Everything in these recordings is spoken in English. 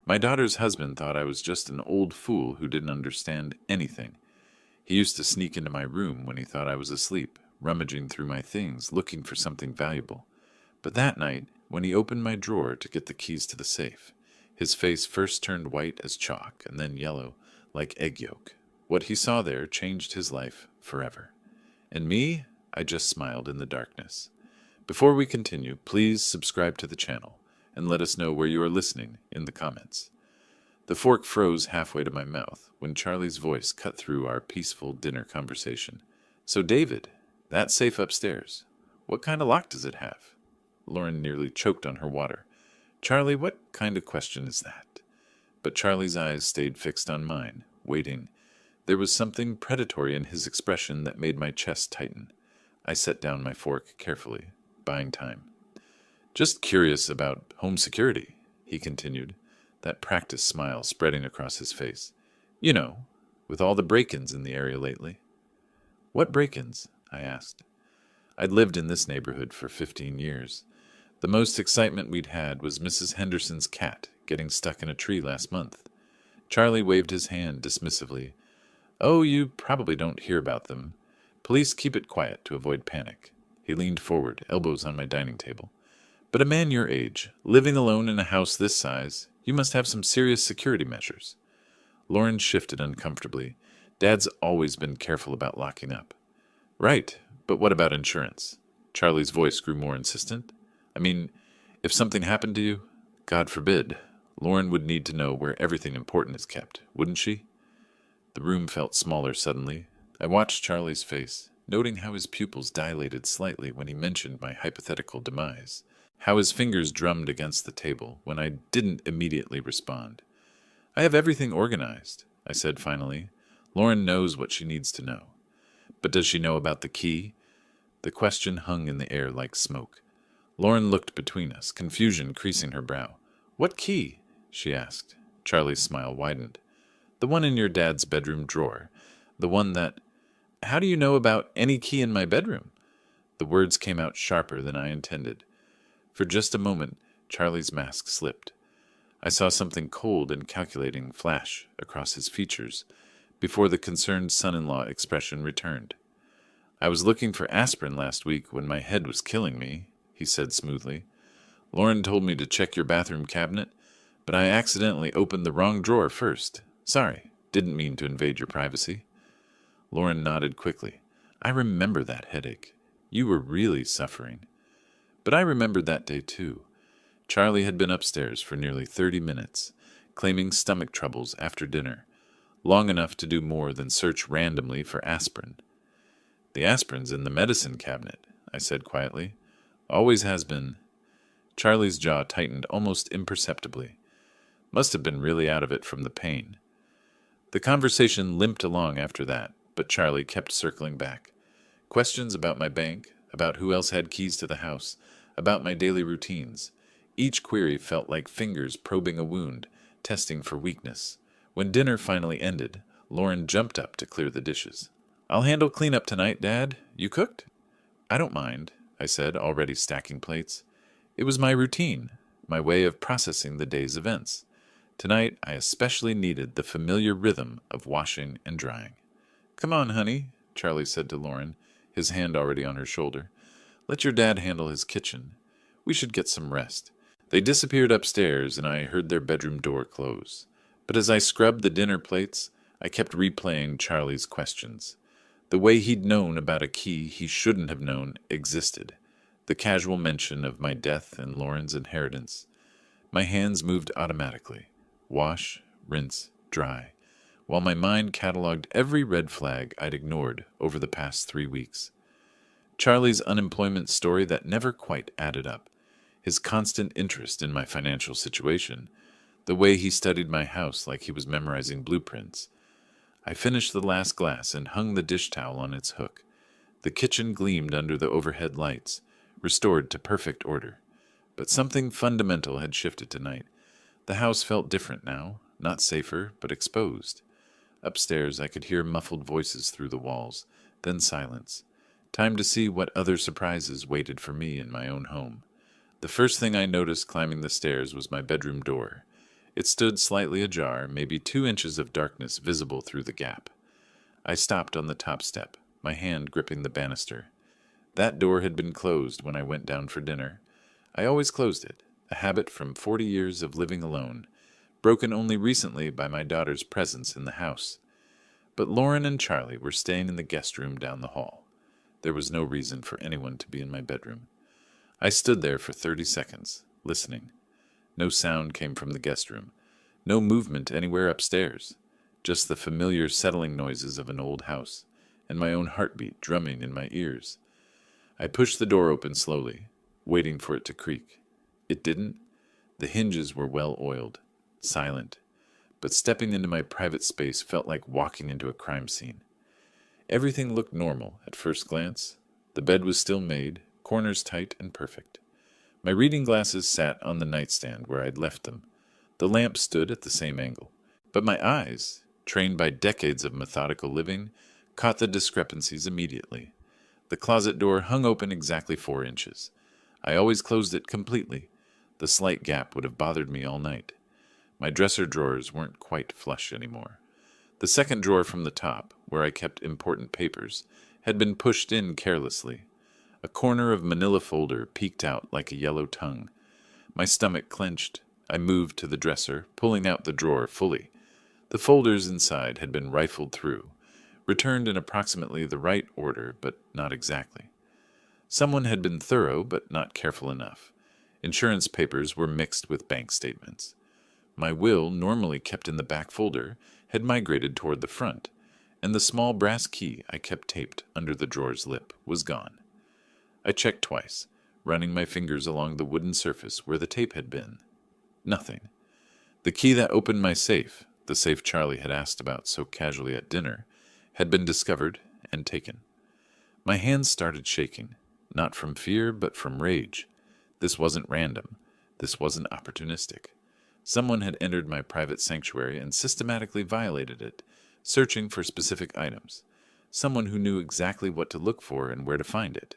My daughter's husband thought I was just an old fool who didn't understand anything. He used to sneak into my room when he thought I was asleep, rummaging through my things, looking for something valuable. But that night, when he opened my drawer to get the keys to the safe, his face first turned white as chalk and then yellow, like egg yolk. What he saw there changed his life forever. And me, I just smiled in the darkness. Before we continue, please subscribe to the channel and let us know where you are listening in the comments. The fork froze halfway to my mouth when Charlie's voice cut through our peaceful dinner conversation. So David, that safe upstairs, what kind of lock does it have? Lauren nearly choked on her water. Charlie, what kind of question is that? But Charlie's eyes stayed fixed on mine, waiting. There was something predatory in his expression that made my chest tighten. I set down my fork carefully, buying time. Just curious about home security, he continued, that practiced smile spreading across his face. You know, with all the break-ins in the area lately. What break-ins? I asked. I'd lived in this neighborhood for 15 years. The most excitement we'd had was Mrs. Henderson's cat getting stuck in a tree last month. Charlie waved his hand dismissively. Oh, you probably don't hear about them. Police keep it quiet to avoid panic. He leaned forward, elbows on my dining table. But a man your age, living alone in a house this size, you must have some serious security measures. Lauren shifted uncomfortably. Dad's always been careful about locking up. Right, but what about insurance? Charlie's voice grew more insistent. I mean, if something happened to you, God forbid, Lauren would need to know where everything important is kept, wouldn't she? The room felt smaller suddenly. I watched Charlie's face, noting how his pupils dilated slightly when he mentioned my hypothetical demise, how his fingers drummed against the table when I didn't immediately respond. I have everything organized, I said finally. Lauren knows what she needs to know. But does she know about the key? The question hung in the air like smoke. Lauren looked between us, confusion creasing her brow. What key? She asked. Charlie's smile widened. The one in your dad's bedroom drawer. The one that... How do you know about any key in my bedroom? The words came out sharper than I intended. For just a moment, Charlie's mask slipped. I saw something cold and calculating flash across his features before the concerned son-in-law expression returned. I was looking for aspirin last week when my head was killing me, he said smoothly. Lauren told me to check your bathroom cabinet, but I accidentally opened the wrong drawer first. Sorry, didn't mean to invade your privacy. Lauren nodded quickly. I remember that headache. You were really suffering. But I remembered that day too. Charlie had been upstairs for nearly 30 minutes, claiming stomach troubles after dinner, long enough to do more than search randomly for aspirin. The aspirin's in the medicine cabinet, I said quietly. Always has been. Charlie's jaw tightened almost imperceptibly. Must have been really out of it from the pain. The conversation limped along after that, but Charlie kept circling back. Questions about my bank, about who else had keys to the house, about my daily routines. Each query felt like fingers probing a wound, testing for weakness. When dinner finally ended, Lauren jumped up to clear the dishes. I'll handle cleanup tonight, Dad. You cooked? I don't mind, I said, already stacking plates. It was my routine, my way of processing the day's events. Tonight, I especially needed the familiar rhythm of washing and drying. Come on, honey, Charlie said to Lauren, his hand already on her shoulder. Let your dad handle his kitchen. We should get some rest. They disappeared upstairs, and I heard their bedroom door close. But as I scrubbed the dinner plates, I kept replaying Charlie's questions. The way he'd known about a key he shouldn't have known existed. The casual mention of my death and Lauren's inheritance. My hands moved automatically. Wash, rinse, dry, while my mind cataloged every red flag I'd ignored over the past 3 weeks. Charlie's unemployment story that never quite added up. His constant interest in my financial situation. The way he studied my house like he was memorizing blueprints. I finished the last glass and hung the dish towel on its hook. The kitchen gleamed under the overhead lights, restored to perfect order. But something fundamental had shifted tonight. The house felt different now, not safer, but exposed. Upstairs, I could hear muffled voices through the walls, then silence. Time to see what other surprises waited for me in my own home. The first thing I noticed climbing the stairs was my bedroom door. It stood slightly ajar, maybe 2 inches of darkness visible through the gap. I stopped on the top step, my hand gripping the banister. That door had been closed when I went down for dinner. I always closed it, a habit from 40 years of living alone, broken only recently by my daughter's presence in the house. But Lauren and Charlie were staying in the guest room down the hall. There was no reason for anyone to be in my bedroom. I stood there for 30 seconds, listening. No sound came from the guest room, no movement anywhere upstairs, just the familiar settling noises of an old house, and my own heartbeat drumming in my ears. I pushed the door open slowly, waiting for it to creak. It didn't. The hinges were well oiled, silent, but stepping into my private space felt like walking into a crime scene. Everything looked normal at first glance. The bed was still made, corners tight and perfect. My reading glasses sat on the nightstand where I'd left them. The lamp stood at the same angle. But my eyes, trained by decades of methodical living, caught the discrepancies immediately. The closet door hung open exactly 4 inches. I always closed it completely. The slight gap would have bothered me all night. My dresser drawers weren't quite flush anymore. The second drawer from the top, where I kept important papers, had been pushed in carelessly. A corner of manila folder peeked out like a yellow tongue. My stomach clenched. I moved to the dresser, pulling out the drawer fully. The folders inside had been rifled through, returned in approximately the right order, but not exactly. Someone had been thorough, but not careful enough. Insurance papers were mixed with bank statements. My will, normally kept in the back folder, had migrated toward the front, and the small brass key I kept taped under the drawer's lip was gone. I checked twice, running my fingers along the wooden surface where the tape had been. Nothing. The key that opened my safe, the safe Charlie had asked about so casually at dinner, had been discovered and taken. My hands started shaking, not from fear but from rage. This wasn't random. This wasn't opportunistic. Someone had entered my private sanctuary and systematically violated it, searching for specific items. Someone who knew exactly what to look for and where to find it.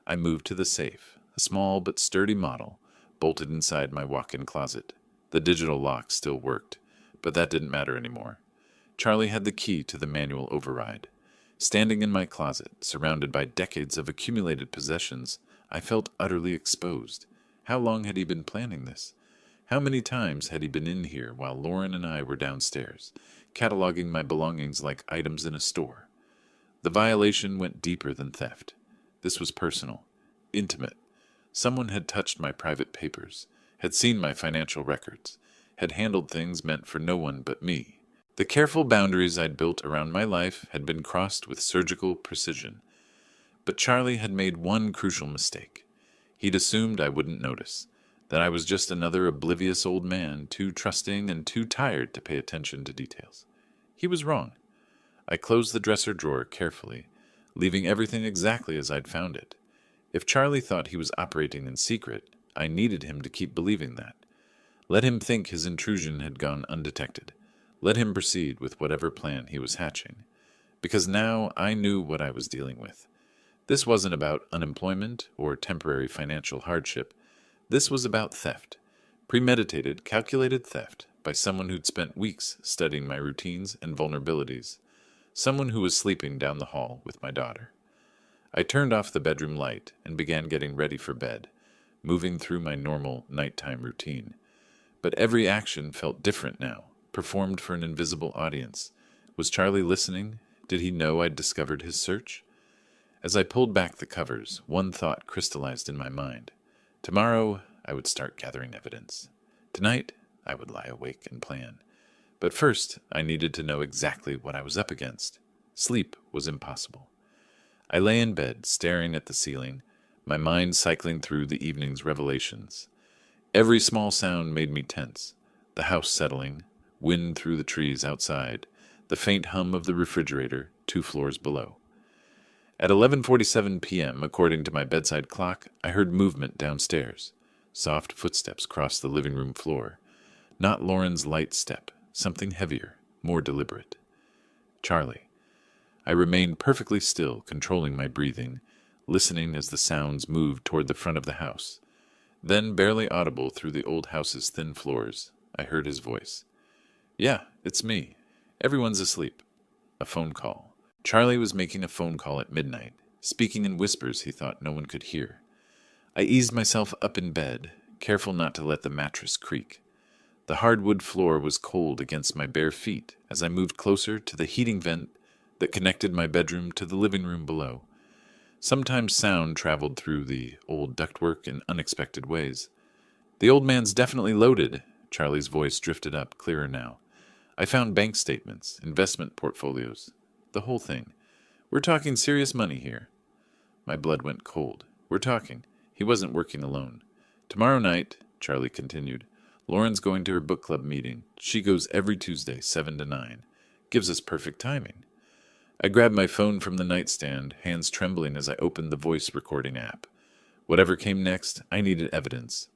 I moved to the safe, a small but sturdy model, bolted inside my walk-in closet. The digital lock still worked, but that didn't matter anymore. Charlie had the key to the manual override. Standing in my closet, surrounded by decades of accumulated possessions, I felt utterly exposed. How long had he been planning this? How many times had he been in here while Lauren and I were downstairs, cataloging my belongings like items in a store? The violation went deeper than theft. This was personal, intimate. Someone had touched my private papers, had seen my financial records, had handled things meant for no one but me. The careful boundaries I'd built around my life had been crossed with surgical precision. But Charlie had made one crucial mistake. He'd assumed I wouldn't notice, that I was just another oblivious old man, too trusting and too tired to pay attention to details. He was wrong. I closed the dresser drawer carefully, leaving everything exactly as I'd found it. If Charlie thought he was operating in secret, I needed him to keep believing that. Let him think his intrusion had gone undetected. Let him proceed with whatever plan he was hatching. Because now I knew what I was dealing with. This wasn't about unemployment or temporary financial hardship. This was about theft. Premeditated, calculated theft by someone who'd spent weeks studying my routines and vulnerabilities. Someone who was sleeping down the hall with my daughter. I turned off the bedroom light and began getting ready for bed, moving through my normal nighttime routine. But every action felt different now, performed for an invisible audience. Was Charlie listening? Did he know I'd discovered his search? As I pulled back the covers, one thought crystallized in my mind. Tomorrow, I would start gathering evidence. Tonight, I would lie awake and plan. But first, I needed to know exactly what I was up against. Sleep was impossible. I lay in bed, staring at the ceiling, my mind cycling through the evening's revelations. Every small sound made me tense. The house settling, wind through the trees outside, the faint hum of the refrigerator 2 floors below. At 11:47 p.m., according to my bedside clock, I heard movement downstairs. Soft footsteps crossed the living room floor. Not Lauren's light step, something heavier, more deliberate. Charlie. I remained perfectly still, controlling my breathing, listening as the sounds moved toward the front of the house. Then, barely audible through the old house's thin floors, I heard his voice. Yeah, it's me. Everyone's asleep. A phone call. Charlie was making a phone call at midnight, speaking in whispers he thought no one could hear. I eased myself up in bed, careful not to let the mattress creak. The hardwood floor was cold against my bare feet as I moved closer to the heating vent that connected my bedroom to the living room below. Sometimes sound traveled through the old ductwork in unexpected ways. The old man's definitely loaded. Charlie's voice drifted up, clearer now. I found bank statements, investment portfolios, the whole thing. We're talking serious money here. My blood went cold. We're talking. He wasn't working alone. Tomorrow night, Charlie continued, Lauren's going to her book club meeting. She goes every Tuesday, 7 to 9. Gives us perfect timing. I grabbed my phone from the nightstand, hands trembling as I opened the voice recording app. Whatever came next, I needed evidence.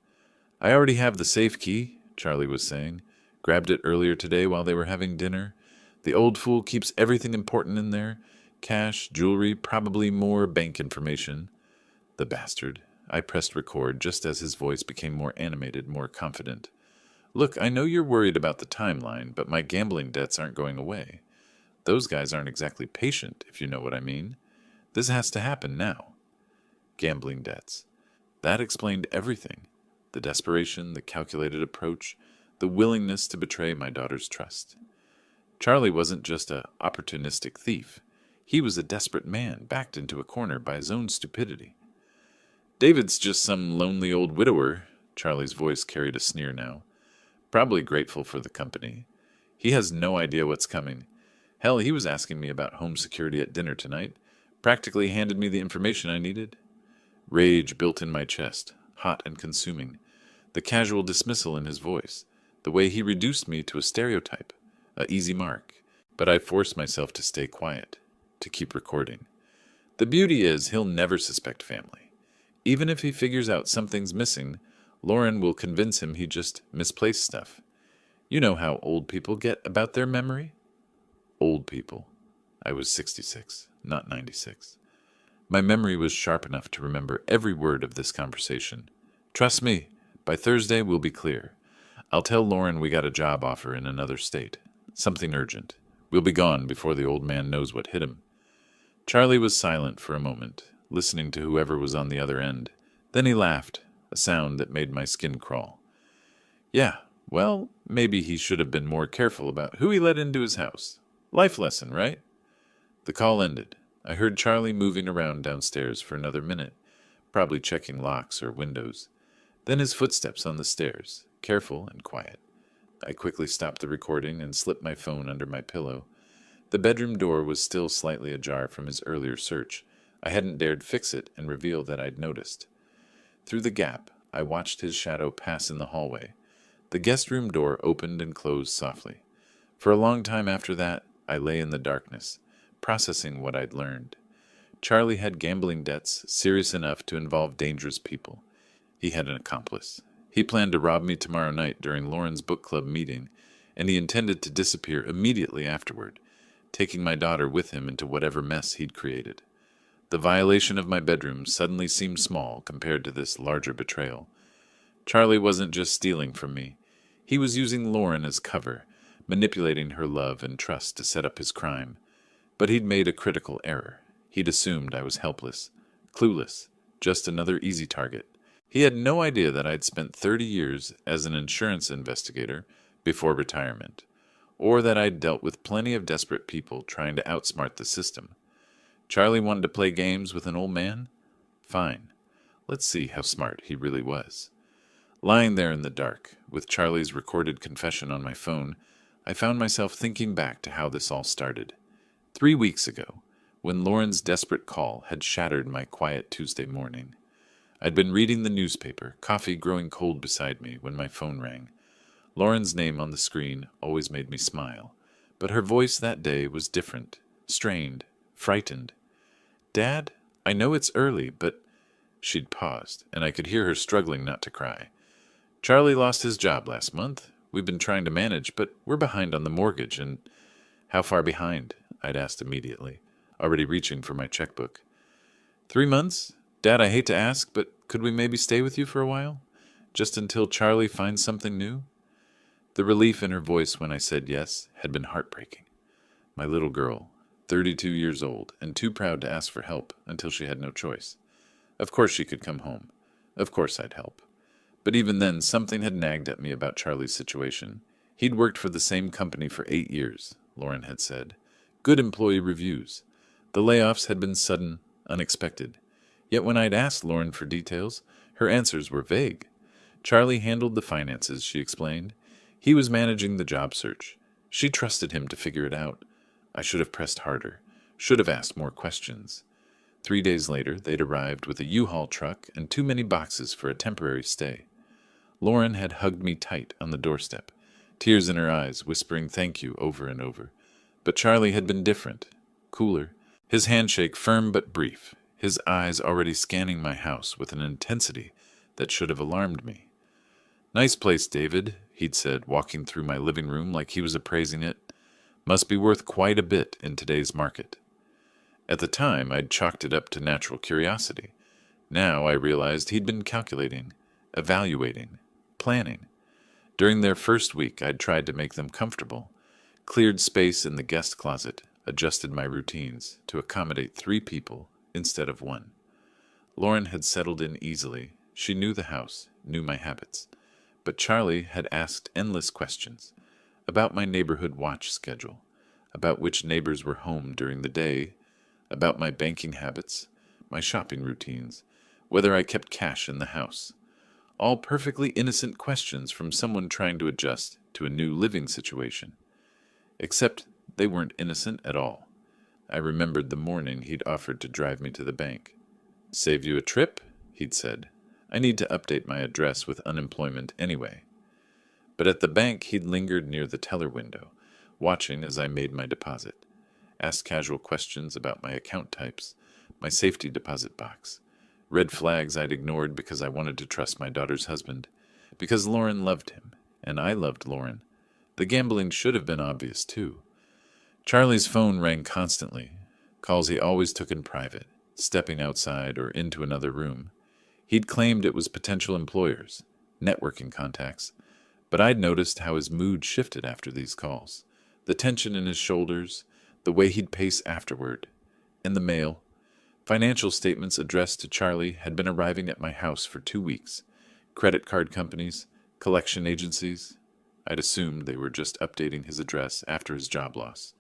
I already have the safe key, Charlie was saying. Grabbed it earlier today while they were having dinner. The old fool keeps everything important in there. Cash, jewelry, probably more bank information. The bastard. I pressed record just as his voice became more animated, more confident. Look, I know you're worried about the timeline, but my gambling debts aren't going away. Those guys aren't exactly patient, if you know what I mean. This has to happen now. Gambling debts. That explained everything. The desperation, the calculated approach, the willingness to betray my daughter's trust. Charlie wasn't just an opportunistic thief. He was a desperate man, backed into a corner by his own stupidity. David's just some lonely old widower. Charlie's voice carried a sneer now. Probably grateful for the company. He has no idea what's coming. Hell, he was asking me about home security at dinner tonight. Practically handed me the information I needed. Rage built in my chest, hot and consuming. The casual dismissal in his voice. The way he reduced me to a stereotype, a easy mark. But I forced myself to stay quiet, to keep recording. The beauty is he'll never suspect family. Even if he figures out something's missing, Lauren will convince him he just misplaced stuff. You know how old people get about their memory? Old people. I was 66, not 96. My memory was sharp enough to remember every word of this conversation. Trust me, by Thursday we'll be clear. I'll tell Lauren we got a job offer in another state. Something urgent. We'll be gone before the old man knows what hit him. Charlie was silent for a moment, listening to whoever was on the other end. Then he laughed, a sound that made my skin crawl. Yeah, well, maybe he should have been more careful about who he let into his house. Life lesson, right? The call ended. I heard Charlie moving around downstairs for another minute, probably checking locks or windows. Then his footsteps on the stairs, careful and quiet. I quickly stopped the recording and slipped my phone under my pillow. The bedroom door was still slightly ajar from his earlier search. I hadn't dared fix it and reveal that I'd noticed. Through the gap, I watched his shadow pass in the hallway. The guest room door opened and closed softly. For a long time after that, I lay in the darkness, processing what I'd learned. Charlie had gambling debts serious enough to involve dangerous people. He had an accomplice. He planned to rob me tomorrow night during Lauren's book club meeting, and he intended to disappear immediately afterward, taking my daughter with him into whatever mess he'd created. The violation of my bedroom suddenly seemed small compared to this larger betrayal. Charlie wasn't just stealing from me. He was using Lauren as cover, manipulating her love and trust to set up his crime. But he'd made a critical error. He'd assumed I was helpless, clueless, just another easy target. He had no idea that I'd spent 30 years as an insurance investigator before retirement, or that I'd dealt with plenty of desperate people trying to outsmart the system. Charlie wanted to play games with an old man? Fine. Let's see how smart he really was. Lying there in the dark, with Charlie's recorded confession on my phone, I found myself thinking back to how this all started. 3 weeks ago, when Lauren's desperate call had shattered my quiet Tuesday morning. I'd been reading the newspaper, coffee growing cold beside me, when my phone rang. Lauren's name on the screen always made me smile, but her voice that day was different, strained, frightened. Dad, I know it's early, but... She'd paused, and I could hear her struggling not to cry. Charlie lost his job last month. We've been trying to manage, but we're behind on the mortgage, and... How far behind? I'd asked immediately, already reaching for my checkbook. 3 months? Dad, I hate to ask, but could we maybe stay with you for a while? Just until Charlie finds something new? The relief in her voice when I said yes had been heartbreaking. My little girl, 32 years old, and too proud to ask for help until she had no choice. Of course she could come home. Of course I'd help. But even then, something had nagged at me about Charlie's situation. He'd worked for the same company for 8 years, Lauren had said. Good employee reviews. The layoffs had been sudden, unexpected. Yet when I'd asked Lauren for details, her answers were vague. Charlie handled the finances, she explained. He was managing the job search. She trusted him to figure it out. I should have pressed harder, should have asked more questions. 3 days later, they'd arrived with a U-Haul truck and too many boxes for a temporary stay. Lauren had hugged me tight on the doorstep, tears in her eyes, whispering thank you over and over. But Charlie had been different, cooler, his handshake firm but brief, his eyes already scanning my house with an intensity that should have alarmed me. Nice place, David, he'd said, walking through my living room like he was appraising it. Must be worth quite a bit in today's market. At the time, I'd chalked it up to natural curiosity. Now I realized he'd been calculating, evaluating, planning. During their first week, I'd tried to make them comfortable, cleared space in the guest closet, adjusted my routines to accommodate 3 people instead of 1. Lauren had settled in easily. She knew the house, knew my habits. But Charlie had asked endless questions about my neighborhood watch schedule, about which neighbors were home during the day, about my banking habits, my shopping routines, whether I kept cash in the house. All perfectly innocent questions from someone trying to adjust to a new living situation. Except they weren't innocent at all. I remembered the morning he'd offered to drive me to the bank. Save you a trip? He'd said. I need to update my address with unemployment anyway. But at the bank he'd lingered near the teller window, watching as I made my deposit. Asked casual questions about my account types, my safety deposit box. Red flags I'd ignored because I wanted to trust my daughter's husband. Because Lauren loved him, and I loved Lauren. The gambling should have been obvious, too. Charlie's phone rang constantly, calls he always took in private, stepping outside or into another room. He'd claimed it was potential employers, networking contacts, but I'd noticed how his mood shifted after these calls. The tension in his shoulders, the way he'd pace afterward, and the mail. Financial statements addressed to Charlie had been arriving at my house for 2 weeks. Credit card companies, collection agencies. I'd assumed they were just updating his address after his job loss.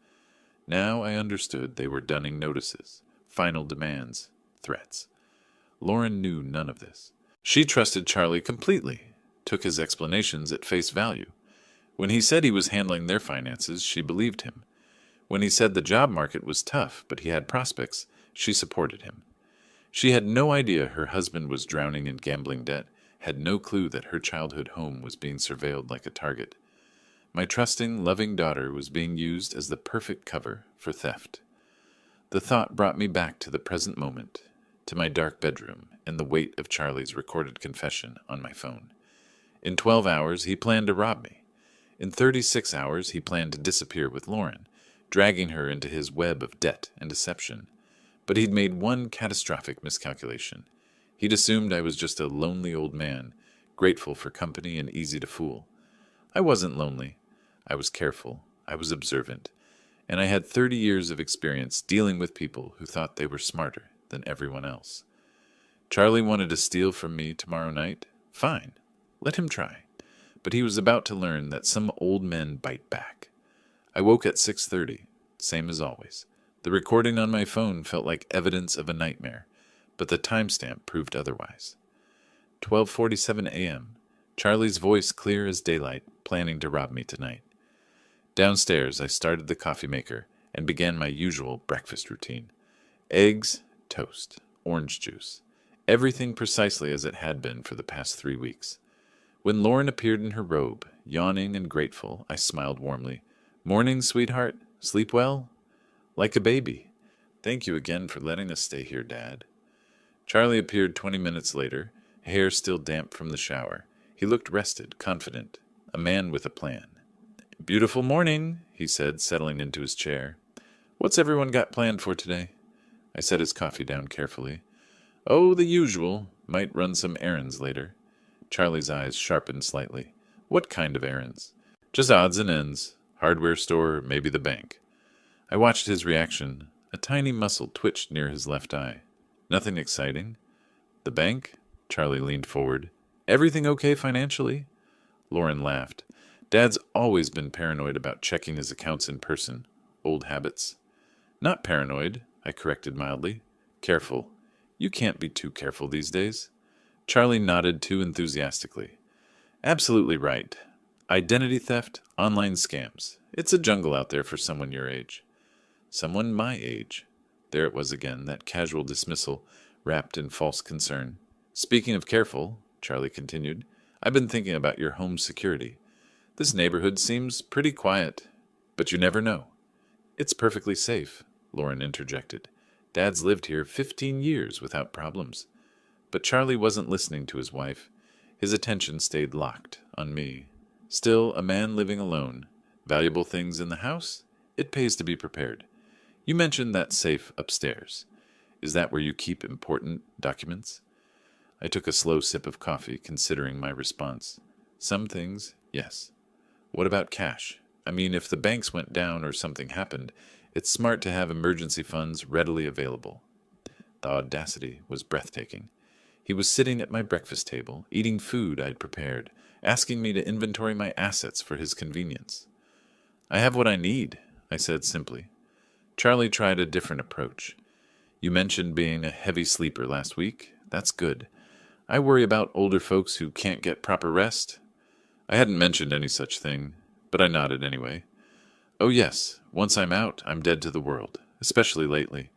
Now I understood they were dunning notices, final demands, threats. Lauren knew none of this. She trusted Charlie completely, took his explanations at face value. When he said he was handling their finances, she believed him. When he said the job market was tough, but he had prospects, she supported him. She had no idea her husband was drowning in gambling debt, had no clue that her childhood home was being surveilled like a target. My trusting, loving daughter was being used as the perfect cover for theft. The thought brought me back to the present moment, to my dark bedroom, and the weight of Charlie's recorded confession on my phone. In 12 hours, he planned to rob me. In 36 hours, he planned to disappear with Lauren, dragging her into his web of debt and deception. But he'd made one catastrophic miscalculation. He'd assumed I was just a lonely old man, grateful for company and easy to fool. I wasn't lonely. I was careful. I was observant. And I had 30 years of experience dealing with people who thought they were smarter than everyone else. Charlie wanted to steal from me tomorrow night? Fine. Let him try. But he was about to learn that some old men bite back. I woke at 6:30, same as always. The recording on my phone felt like evidence of a nightmare, but the timestamp proved otherwise. 12:47 a.m., Charlie's voice clear as daylight, planning to rob me tonight. Downstairs, I started the coffee maker and began my usual breakfast routine. Eggs, toast, orange juice, everything precisely as it had been for the past 3 weeks. When Lauren appeared in her robe, yawning and grateful, I smiled warmly. Morning, sweetheart. Sleep well? Like a baby. Thank you again for letting us stay here, Dad. Charlie appeared 20 minutes later, hair still damp from the shower. He looked rested, confident, a man with a plan. Beautiful morning, he said, settling into his chair. What's everyone got planned for today? I set his coffee down carefully. Oh, the usual. Might run some errands later. Charlie's eyes sharpened slightly. What kind of errands? Just odds and ends. Hardware store, maybe the bank. I watched his reaction. A tiny muscle twitched near his left eye. Nothing exciting. The bank? Charlie leaned forward. Everything okay financially? Lauren laughed. Dad's always been paranoid about checking his accounts in person. Old habits. Not paranoid, I corrected mildly. Careful. You can't be too careful these days. Charlie nodded too enthusiastically. Absolutely right. Identity theft, online scams. It's a jungle out there for someone your age. Someone my age. There it was again, that casual dismissal, wrapped in false concern. Speaking of careful, Charlie continued, I've been thinking about your home security. This neighborhood seems pretty quiet, but you never know. It's perfectly safe, Lauren interjected. Dad's lived here 15 years without problems. But Charlie wasn't listening to his wife. His attention stayed locked on me. Still, a man living alone. Valuable things in the house? It pays to be prepared. You mentioned that safe upstairs. Is that where you keep important documents? I took a slow sip of coffee, considering my response. Some things, yes. What about cash? I mean, if the banks went down or something happened, it's smart to have emergency funds readily available. The audacity was breathtaking. He was sitting at my breakfast table, eating food I'd prepared, asking me to inventory my assets for his convenience. I have what I need, I said simply. Charlie tried a different approach. You mentioned being a heavy sleeper last week. That's good. I worry about older folks who can't get proper rest. I hadn't mentioned any such thing, but I nodded anyway. Oh yes, once I'm out, I'm dead to the world, especially lately.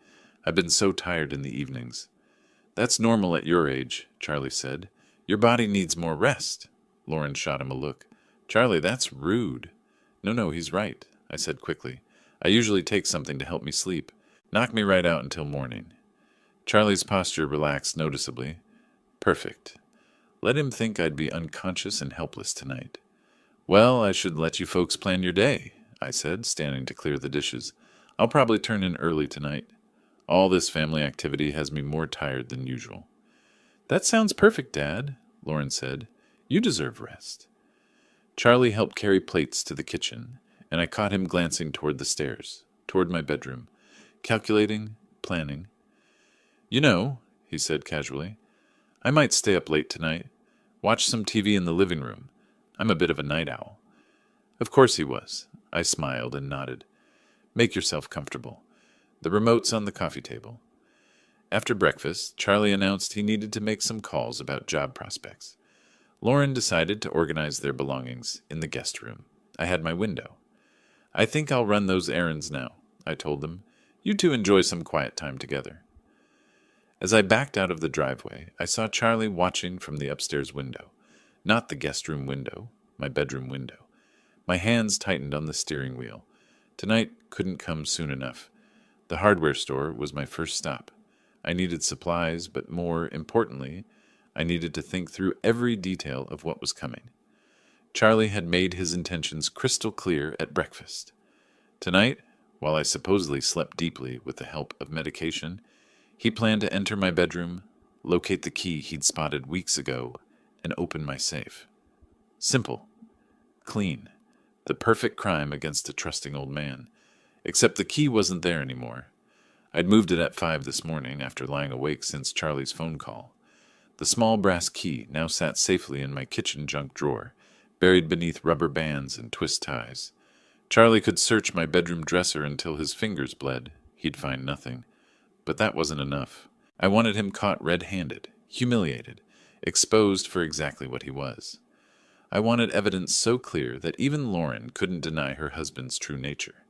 I've been so tired in the evenings. That's normal at your age, Charlie said. Your body needs more rest. Lauren shot him a look. Charlie, that's rude. No, he's right, I said quickly. I usually take something to help me sleep. Knock me right out until morning. Charlie's posture relaxed noticeably. Perfect. Let him think I'd be unconscious and helpless tonight. Well, I should let you folks plan your day, I said, standing to clear the dishes. I'll probably turn in early tonight. All this family activity has me more tired than usual. That sounds perfect, Dad, Lauren said. You deserve rest. Charlie helped carry plates to the kitchen, and I caught him glancing toward the stairs, toward my bedroom, calculating, planning. You know, he said casually, I might stay up late tonight, watch some TV in the living room. I'm a bit of a night owl. Of course he was. I smiled and nodded. Make yourself comfortable. The remote's on the coffee table. After breakfast, Charlie announced he needed to make some calls about job prospects. Lauren decided to organize their belongings in the guest room. I had my window. I think I'll run those errands now, I told them. You two enjoy some quiet time together. As I backed out of the driveway, I saw Charlie watching from the upstairs window. Not the guest room window, my bedroom window. My hands tightened on the steering wheel. Tonight couldn't come soon enough. The hardware store was my first stop. I needed supplies, but more importantly, I needed to think through every detail of what was coming. Charlie had made his intentions crystal clear at breakfast. Tonight, while I supposedly slept deeply with the help of medication, he planned to enter my bedroom, locate the key he'd spotted weeks ago, and open my safe. Simple. Clean. The perfect crime against a trusting old man. Except the key wasn't there anymore. I'd moved it at 5 this morning after lying awake since Charlie's phone call. The small brass key now sat safely in my kitchen junk drawer, buried beneath rubber bands and twist ties. Charlie could search my bedroom dresser until his fingers bled. He'd find nothing. But that wasn't enough. I wanted him caught red-handed, humiliated, exposed for exactly what he was. I wanted evidence so clear that even Lauren couldn't deny her husband's true nature.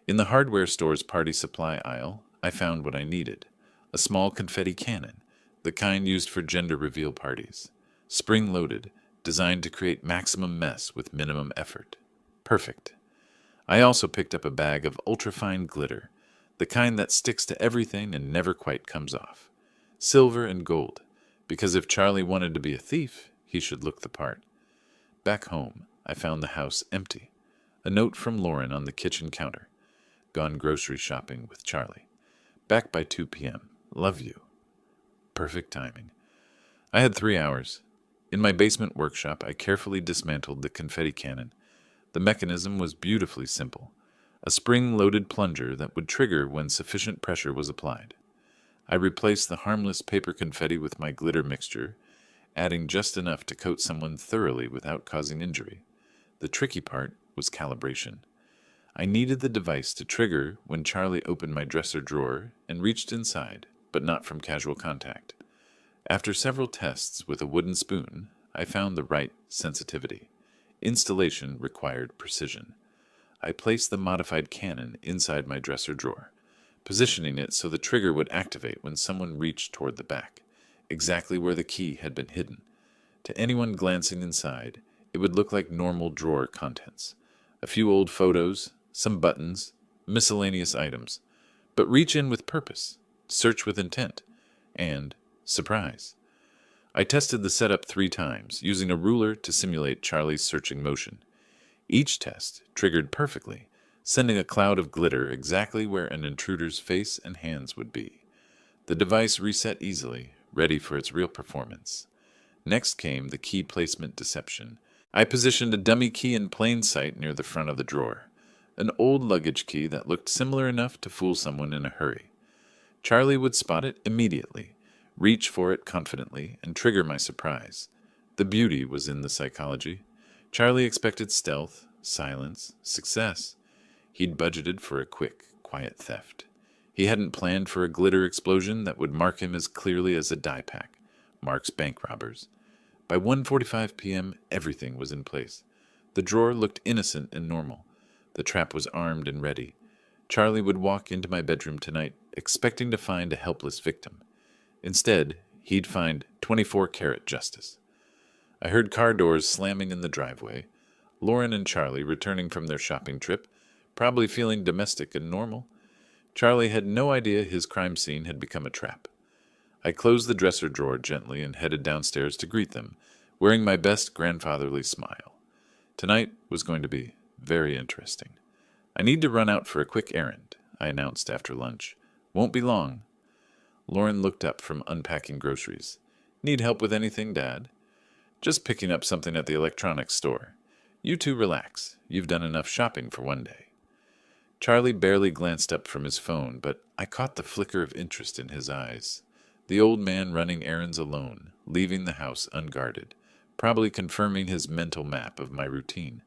In the hardware store's party supply aisle, I found what I needed. A small confetti cannon, the kind used for gender reveal parties. Spring-loaded, designed to create maximum mess with minimum effort. Perfect. I also picked up a bag of ultrafine glitter, the kind that sticks to everything and never quite comes off. Silver and gold, because if Charlie wanted to be a thief, he should look the part. Back home, I found the house empty. A note from Lauren on the kitchen counter. Gone grocery shopping with Charlie. Back by 2 p.m. Love you. Perfect timing. I had 3 hours. In my basement workshop, I carefully dismantled the confetti cannon. The mechanism was beautifully simple, a spring-loaded plunger that would trigger when sufficient pressure was applied. I replaced the harmless paper confetti with my glitter mixture, adding just enough to coat someone thoroughly without causing injury. The tricky part was calibration. I needed the device to trigger when Charlie opened my dresser drawer and reached inside, but not from casual contact. After several tests with a wooden spoon, I found the right sensitivity. Installation required precision. I placed the modified cannon inside my dresser drawer, positioning it so the trigger would activate when someone reached toward the back, exactly where the key had been hidden. To anyone glancing inside, it would look like normal drawer contents. A few old photos, some buttons, miscellaneous items. But reach in with purpose, search with intent, and surprise. I tested the setup 3 times, using a ruler to simulate Charlie's searching motion. Each test triggered perfectly, sending a cloud of glitter exactly where an intruder's face and hands would be. The device reset easily, ready for its real performance. Next came the key placement deception. I positioned a dummy key in plain sight near the front of the drawer, an old luggage key that looked similar enough to fool someone in a hurry. Charlie would spot it immediately, reach for it confidently, and trigger my surprise. The beauty was in the psychology. Charlie expected stealth, silence, success. He'd budgeted for a quick, quiet theft. He hadn't planned for a glitter explosion that would mark him as clearly as a die pack marks bank robbers. By 1:45 p.m., everything was in place. The drawer looked innocent and normal. The trap was armed and ready. Charlie would walk into my bedroom tonight, expecting to find a helpless victim. Instead, he'd find 24-karat justice. I heard car doors slamming in the driveway. Lauren and Charlie returning from their shopping trip, probably feeling domestic and normal. Charlie had no idea his crime scene had become a trap. I closed the dresser drawer gently and headed downstairs to greet them, wearing my best grandfatherly smile. Tonight was going to be very interesting. I need to run out for a quick errand, I announced after lunch. Won't be long. Lauren looked up from unpacking groceries. Need help with anything, Dad? Just picking up something at the electronics store. You two relax. You've done enough shopping for one day. Charlie barely glanced up from his phone, but I caught the flicker of interest in his eyes. The old man running errands alone, leaving the house unguarded, probably confirming his mental map of my routine.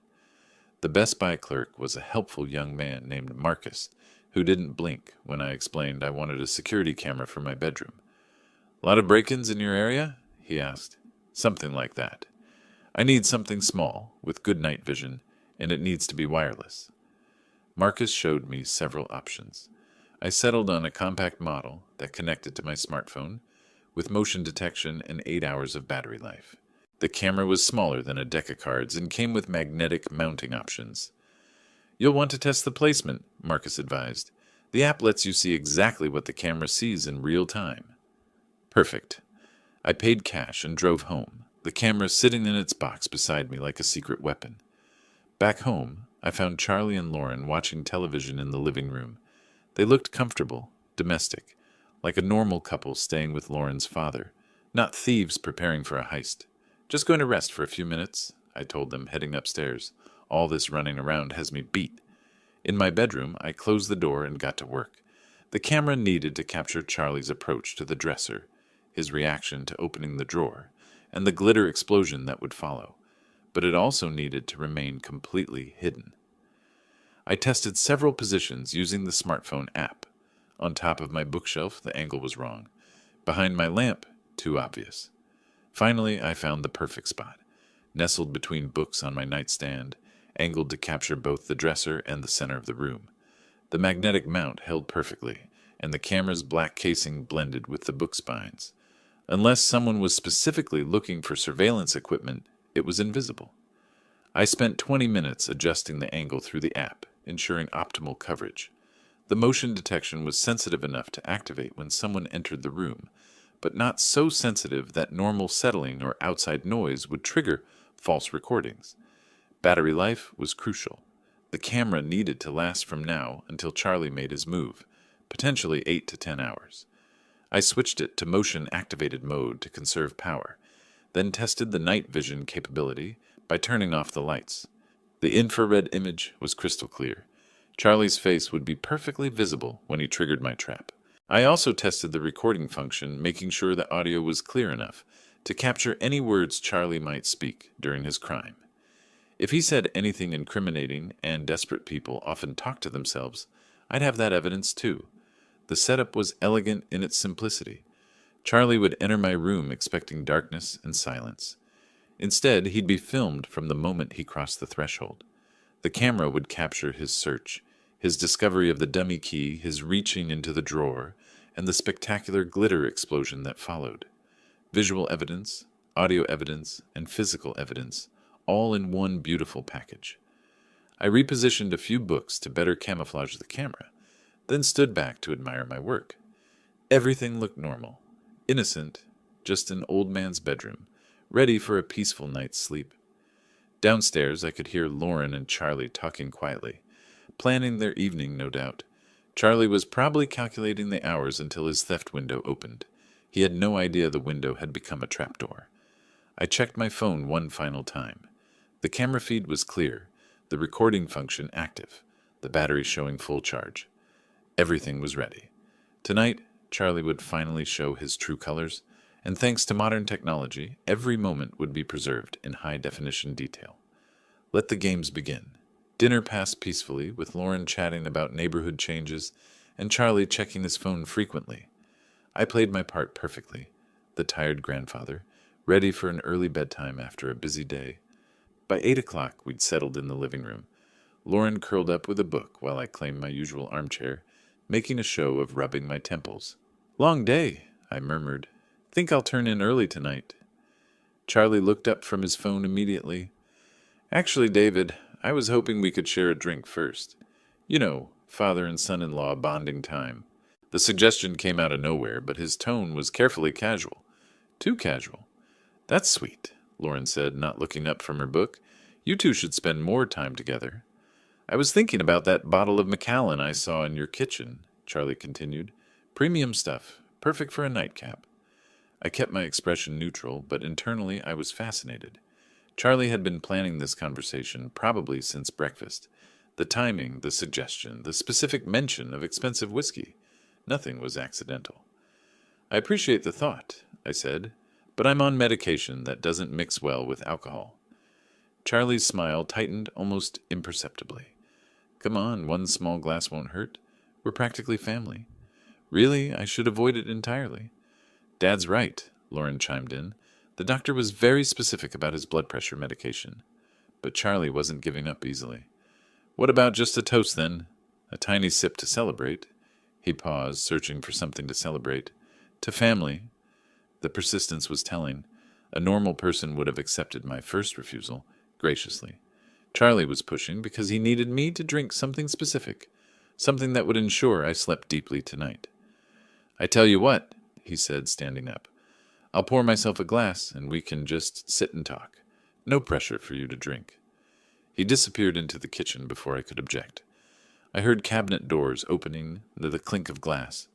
The Best Buy clerk was a helpful young man named Marcus, who didn't blink when I explained I wanted a security camera for my bedroom. "Lot of break-ins in your area?" he asked. "Something like that. I need something small, with good night vision, and it needs to be wireless." Marcus showed me several options. I settled on a compact model that connected to my smartphone, with motion detection and 8 hours of battery life. The camera was smaller than a deck of cards and came with magnetic mounting options. "You'll want to test the placement," Marcus advised. "The app lets you see exactly what the camera sees in real time." Perfect. I paid cash and drove home, the camera sitting in its box beside me like a secret weapon. Back home, I found Charlie and Lauren watching television in the living room. They looked comfortable, domestic, like a normal couple staying with Lauren's father, not thieves preparing for a heist. "Just going to rest for a few minutes," I told them, heading upstairs. "All this running around has me beat." In my bedroom, I closed the door and got to work. The camera needed to capture Charlie's approach to the dresser, his reaction to opening the drawer, and the glitter explosion that would follow. But it also needed to remain completely hidden. I tested several positions using the smartphone app. On top of my bookshelf, the angle was wrong. Behind my lamp, too obvious. Finally, I found the perfect spot, nestled between books on my nightstand, angled to capture both the dresser and the center of the room. The magnetic mount held perfectly, and the camera's black casing blended with the book spines. Unless someone was specifically looking for surveillance equipment, it was invisible. I spent 20 minutes adjusting the angle through the app, ensuring optimal coverage. The motion detection was sensitive enough to activate when someone entered the room, but not so sensitive that normal settling or outside noise would trigger false recordings. Battery life was crucial. The camera needed to last from now until Charlie made his move, potentially 8 to 10 hours. I switched it to motion-activated mode to conserve power, then tested the night vision capability by turning off the lights. The infrared image was crystal clear. Charlie's face would be perfectly visible when he triggered my trap. I also tested the recording function, making sure the audio was clear enough to capture any words Charlie might speak during his crime. If he said anything incriminating, and desperate people often talk to themselves, I'd have that evidence too. The setup was elegant in its simplicity. Charlie would enter my room expecting darkness and silence. Instead, he'd be filmed from the moment he crossed the threshold. The camera would capture his search, his discovery of the dummy key, his reaching into the drawer, and the spectacular glitter explosion that followed. Visual evidence, audio evidence, and physical evidence, all in one beautiful package. I repositioned a few books to better camouflage the camera, then stood back to admire my work. Everything looked normal, innocent, just an old man's bedroom, ready for a peaceful night's sleep. Downstairs, I could hear Lauren and Charlie talking quietly, planning their evening, no doubt. Charlie was probably calculating the hours until his theft window opened. He had no idea the window had become a trapdoor. I checked my phone one final time. The camera feed was clear, the recording function active, the battery showing full charge. Everything was ready. Tonight, Charlie would finally show his true colors, and thanks to modern technology, every moment would be preserved in high-definition detail. Let the games begin. Dinner passed peacefully, with Lauren chatting about neighborhood changes and Charlie checking his phone frequently. I played my part perfectly, the tired grandfather, ready for an early bedtime after a busy day. By 8 o'clock, we'd settled in the living room. Lauren curled up with a book while I claimed my usual armchair, making a show of rubbing my temples. "Long day," I murmured. "Think I'll turn in early tonight." Charlie looked up from his phone immediately. "Actually, David, I was hoping we could share a drink first. You know, father and son-in-law bonding time." The suggestion came out of nowhere, but his tone was carefully casual. Too casual. "That's sweet," Lauren said, not looking up from her book. "You two should spend more time together." "I was thinking about that bottle of Macallan I saw in your kitchen," Charlie continued. "Premium stuff, perfect for a nightcap." I kept my expression neutral, but internally I was fascinated. Charlie had been planning this conversation probably since breakfast. The timing, the suggestion, the specific mention of expensive whiskey. Nothing was accidental. "I appreciate the thought," I said, "but I'm on medication that doesn't mix well with alcohol." Charlie's smile tightened almost imperceptibly. "Come on, one small glass won't hurt. We're practically family." "Really, I should avoid it entirely." "Dad's right," Lauren chimed in. "The doctor was very specific about his blood pressure medication." But Charlie wasn't giving up easily. "What about just a toast, then? A tiny sip to celebrate." He paused, searching for something to celebrate. "To family." The persistence was telling. A normal person would have accepted my first refusal, graciously. Charlie was pushing because he needed me to drink something specific, something that would ensure I slept deeply tonight. "I tell you what," he said, standing up. "I'll pour myself a glass, and we can just sit and talk. No pressure for you to drink." He disappeared into the kitchen before I could object. I heard cabinet doors opening, the clink of glass.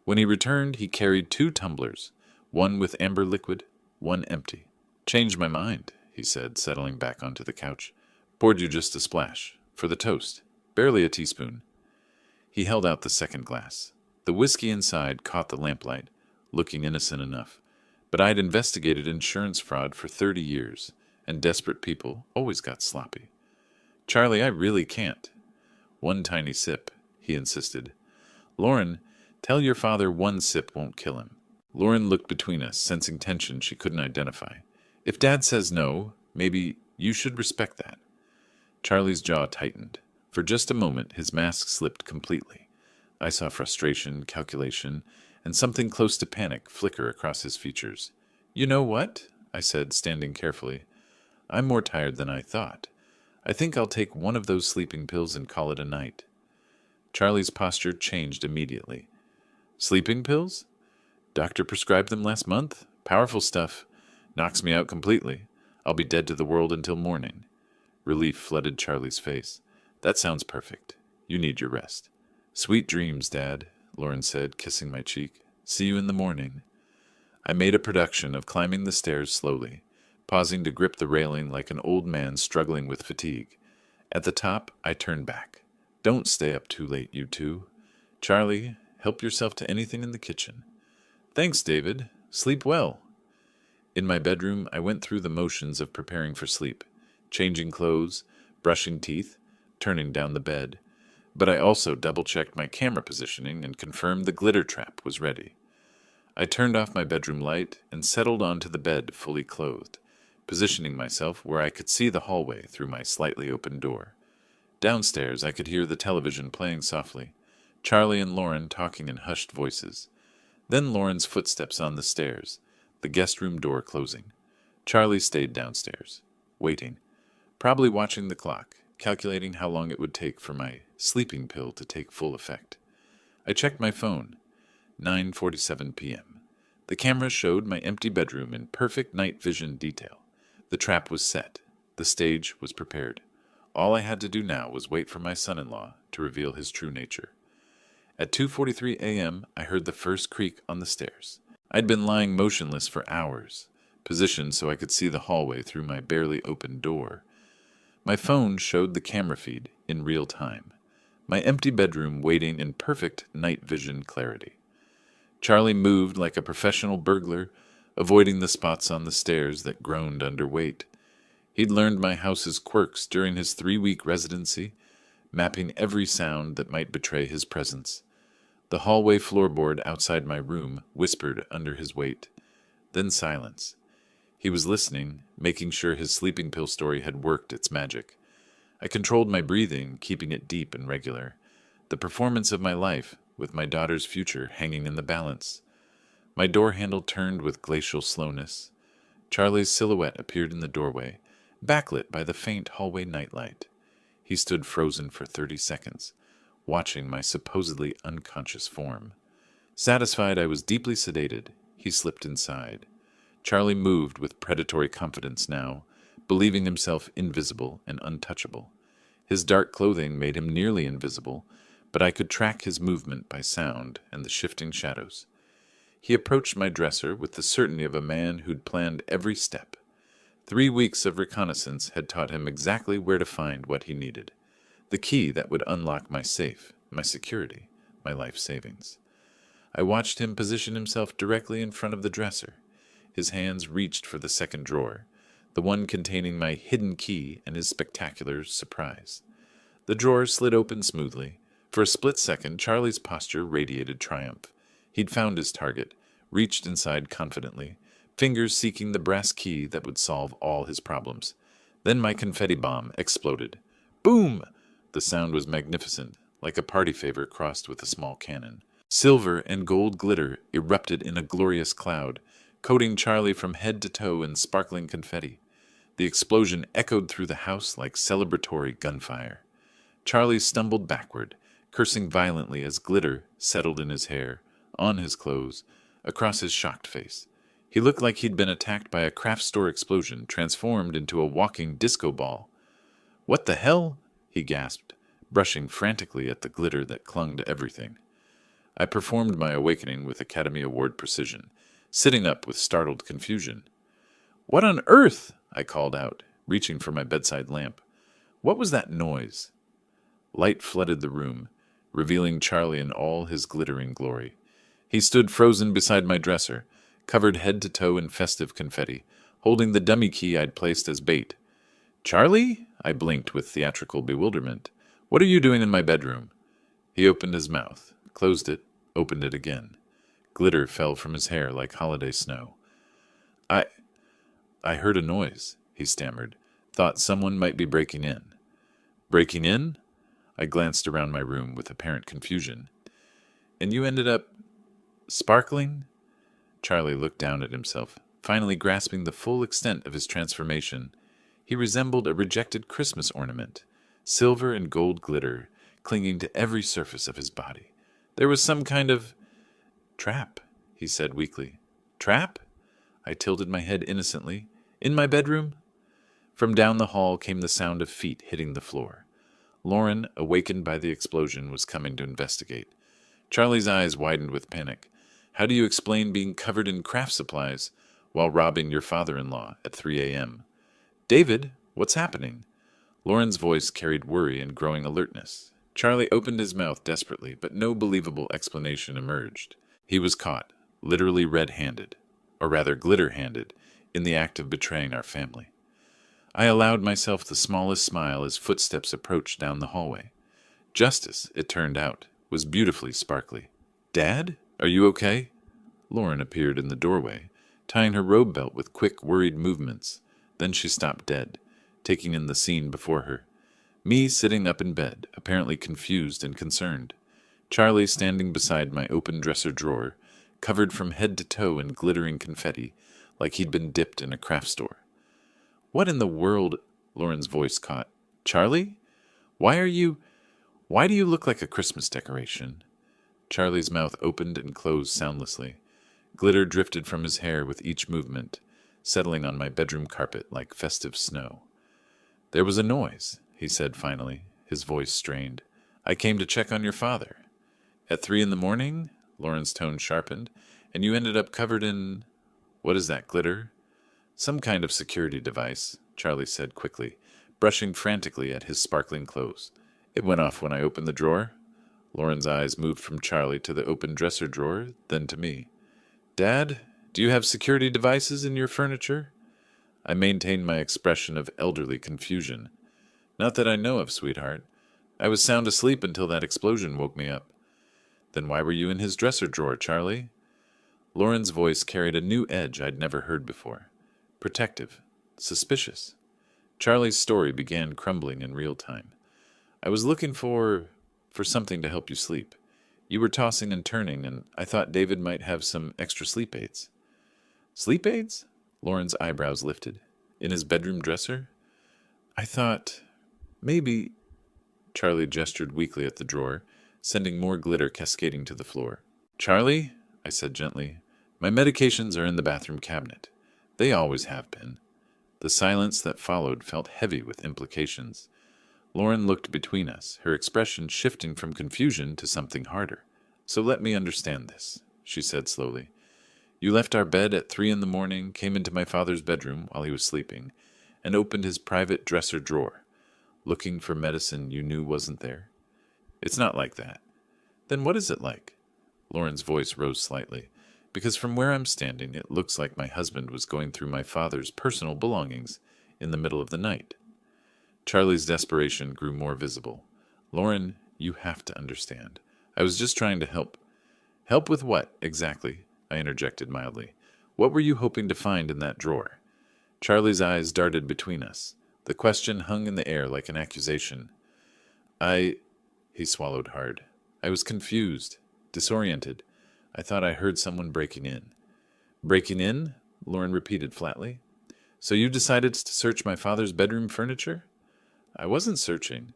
When he returned, he carried 2 tumblers, one with amber liquid, one empty. "Changed my mind," he said, settling back onto the couch. "Poured you just a splash. For the toast. Barely a teaspoon." He held out the second glass. The whiskey inside caught the lamplight, looking innocent enough. But I'd investigated insurance fraud for 30 years, and desperate people always got sloppy. "Charlie, I really can't." "One tiny sip," he insisted. "Lauren, tell your father one sip won't kill him." Lauren looked between us, sensing tension she couldn't identify. "If Dad says no, maybe you should respect that." Charlie's jaw tightened. For just a moment, his mask slipped completely. I saw frustration, calculation, and something close to panic flicker across his features. "You know what?" I said, standing carefully. "I'm more tired than I thought. I think I'll take one of those sleeping pills and call it a night." Charlie's posture changed immediately. "Sleeping pills? Doctor prescribed them last month. Powerful stuff. Knocks me out completely. I'll be dead to the world until morning." Relief flooded Charlie's face. "That sounds perfect. You need your rest." "Sweet dreams, Dad," Lauren said, kissing my cheek. "See you in the morning." I made a production of climbing the stairs slowly, pausing to grip the railing like an old man struggling with fatigue. At the top, I turned back. Don't stay up too late, you two. Charlie, help yourself to anything in the kitchen. Thanks, David. Sleep well. In my bedroom, I went through the motions of preparing for sleep, changing clothes, brushing teeth, turning down the bed. But I also double-checked my camera positioning and confirmed the glitter trap was ready. I turned off my bedroom light and settled onto the bed fully clothed, positioning myself where I could see the hallway through my slightly open door. Downstairs, I could hear the television playing softly, Charlie and Lauren talking in hushed voices. Then Lauren's footsteps on the stairs, the guest room door closing. Charlie stayed downstairs, waiting, probably watching the clock, calculating how long it would take for my sleeping pill to take full effect. I checked my phone. 9:47 p.m. The camera showed my empty bedroom in perfect night vision detail. The trap was set. The stage was prepared. All I had to do now was wait for my son-in-law to reveal his true nature. At 2:43 a.m., I heard the first creak on the stairs. I'd been lying motionless for hours, positioned so I could see the hallway through my barely opened door. My phone showed the camera feed in real time. My empty bedroom waiting in perfect night vision clarity. Charlie moved like a professional burglar, avoiding the spots on the stairs that groaned under weight. He'd learned my house's quirks during his 3-week residency, mapping every sound that might betray his presence. The hallway floorboard outside my room whispered under his weight. Then silence. He was listening, making sure his sleeping pill story had worked its magic. I controlled my breathing, keeping it deep and regular. The performance of my life, with my daughter's future hanging in the balance. My door handle turned with glacial slowness. Charlie's silhouette appeared in the doorway, backlit by the faint hallway nightlight. He stood frozen for 30 seconds, watching my supposedly unconscious form. Satisfied I was deeply sedated, he slipped inside. Charlie moved with predatory confidence now, believing himself invisible and untouchable. His dark clothing made him nearly invisible, but I could track his movement by sound and the shifting shadows. He approached my dresser with the certainty of a man who'd planned every step. 3 weeks of reconnaissance had taught him exactly where to find what he needed. The key that would unlock my safe, my security, my life savings. I watched him position himself directly in front of the dresser. His hands reached for the second drawer, the one containing my hidden key and his spectacular surprise. The drawer slid open smoothly. For a split second, Charlie's posture radiated triumph. He'd found his target, reached inside confidently, fingers seeking the brass key that would solve all his problems. Then my confetti bomb exploded. Boom! The sound was magnificent, like a party favor crossed with a small cannon. Silver and gold glitter erupted in a glorious cloud, coating Charlie from head to toe in sparkling confetti. The explosion echoed through the house like celebratory gunfire. Charlie stumbled backward, cursing violently as glitter settled in his hair, on his clothes, across his shocked face. He looked like he'd been attacked by a craft store explosion, transformed into a walking disco ball. "What the hell?" he gasped, brushing frantically at the glitter that clung to everything. I performed my awakening with Academy Award precision, sitting up with startled confusion. "What on earth?" I called out, reaching for my bedside lamp. "What was that noise?" Light flooded the room, revealing Charlie in all his glittering glory. He stood frozen beside my dresser, covered head to toe in festive confetti, holding the dummy key I'd placed as bait. "Charlie?" I blinked with theatrical bewilderment. "What are you doing in my bedroom?" He opened his mouth, closed it, opened it again. Glitter fell from his hair like holiday snow. I heard a noise," he stammered. "Thought someone might be breaking in." "Breaking in?" I glanced around my room with apparent confusion. "And you ended up sparkling?" Charlie looked down at himself, finally grasping the full extent of his transformation. He resembled a rejected Christmas ornament, silver and gold glitter clinging to every surface of his body. There was some kind of trap, he said weakly. "Trap?" I tilted my head innocently. "In my bedroom?" From down the hall came the sound of feet hitting the floor. Lauren, awakened by the explosion, was coming to investigate. Charlie's eyes widened with panic. "How do you explain being covered in craft supplies while robbing your father-in-law at 3 a.m.? "David, what's happening?" Lauren's voice carried worry and growing alertness. Charlie opened his mouth desperately, but no believable explanation emerged. He was caught, literally red-handed, or rather glitter-handed, in the act of betraying our family. I allowed myself the smallest smile as footsteps approached down the hallway. Justice, it turned out, was beautifully sparkly. "Dad? Are you okay?" Lauren appeared in the doorway, tying her robe belt with quick, worried movements. Then she stopped dead, taking in the scene before her. Me sitting up in bed, apparently confused and concerned. Charlie standing beside my open dresser drawer, covered from head to toe in glittering confetti, like he'd been dipped in a craft store. "What in the world?" Lauren's voice caught. "Charlie? Why do you look like a Christmas decoration?" Charlie's mouth opened and closed soundlessly. Glitter drifted from his hair with each movement, settling on my bedroom carpet like festive snow. "There was a noise," he said finally, his voice strained. "I came to check on your father." "At 3 a.m? Lauren's tone sharpened. "And you ended up covered in... what is that, glitter?" "Some kind of security device," Charlie said quickly, brushing frantically at his sparkling clothes. "It went off when I opened the drawer." Lauren's eyes moved from Charlie to the open dresser drawer, then to me. "Dad, do you have security devices in your furniture?" I maintained my expression of elderly confusion. "Not that I know of, sweetheart. I was sound asleep until that explosion woke me up." "Then why were you in his dresser drawer, Charlie?" Lauren's voice carried a new edge I'd never heard before. Protective. Suspicious. Charlie's story began crumbling in real time. "I was looking for something to help you sleep. You were tossing and turning, and I thought David might have some extra sleep aids." "Sleep aids?" Lauren's eyebrows lifted. "In his bedroom dresser?" "I thought... maybe..." Charlie gestured weakly at the drawer, sending more glitter cascading to the floor. "Charlie," I said gently, "my medications are in the bathroom cabinet. They always have been." The silence that followed felt heavy with implications. Lauren looked between us, her expression shifting from confusion to something harder. "So let me understand this," she said slowly. "You left our bed at 3 a.m, came into my father's bedroom while he was sleeping, and opened his private dresser drawer, looking for medicine you knew wasn't there?" "It's not like that." "Then what is it like?" Lauren's voice rose slightly. "Because from where I'm standing, it looks like my husband was going through my father's personal belongings in the middle of the night." Charlie's desperation grew more visible. "Lauren, you have to understand. I was just trying to help." "Help with what, exactly?" I interjected mildly. "What were you hoping to find in that drawer?" Charlie's eyes darted between us. The question hung in the air like an accusation. He swallowed hard. "I was confused, disoriented. I thought I heard someone breaking in." "Breaking in?" Lauren repeated flatly. "So you decided to search my father's bedroom furniture?" "I wasn't searching."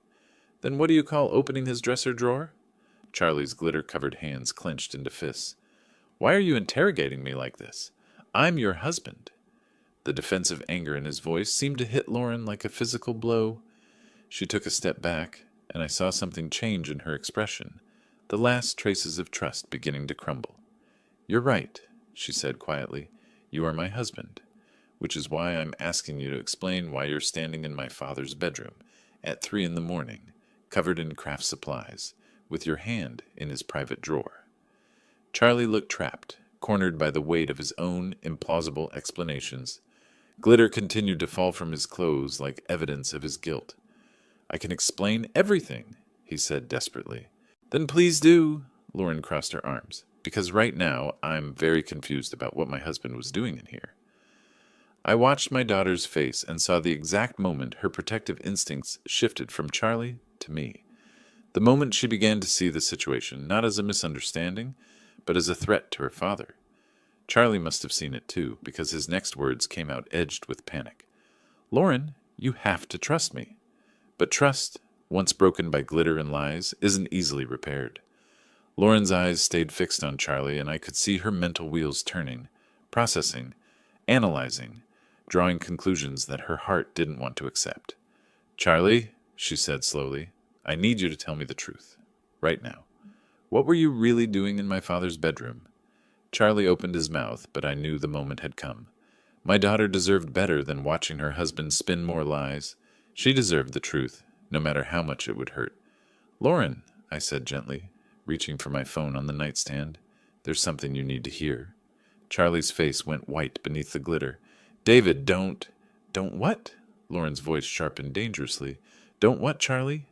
"Then what do you call opening his dresser drawer?" Charlie's glitter-covered hands clenched into fists. "Why are you interrogating me like this? I'm your husband." The defensive anger in his voice seemed to hit Lauren like a physical blow. She took a step back, and I saw something change in her expression, the last traces of trust beginning to crumble. "You're right," she said quietly. "You are my husband, which is why I'm asking you to explain why you're standing in my father's bedroom at 3 a.m, covered in craft supplies, with your hand in his private drawer." Charlie looked trapped, cornered by the weight of his own implausible explanations. Glitter continued to fall from his clothes like evidence of his guilt. "I can explain everything," he said desperately. "Then please do." Lauren crossed her arms. "Because right now I'm very confused about what my husband was doing in here." I watched my daughter's face and saw the exact moment her protective instincts shifted from Charlie to me. The moment she began to see the situation not as a misunderstanding, but as a threat to her father. Charlie must have seen it too, because his next words came out edged with panic. "Lauren, you have to trust me." But trust, once broken by glitter and lies, isn't easily repaired. Lauren's eyes stayed fixed on Charlie, and I could see her mental wheels turning, processing, analyzing, drawing conclusions that her heart didn't want to accept. "Charlie," she said slowly, "I need you to tell me the truth. Right now. What were you really doing in my father's bedroom?" Charlie opened his mouth, but I knew the moment had come. My daughter deserved better than watching her husband spin more lies. She deserved the truth, no matter how much it would hurt. "Lauren," I said gently, reaching for my phone on the nightstand, "there's something you need to hear." Charlie's face went white beneath the glitter. "David, don't." "Don't what?" Lauren's voice sharpened dangerously. "Don't what, Charlie?"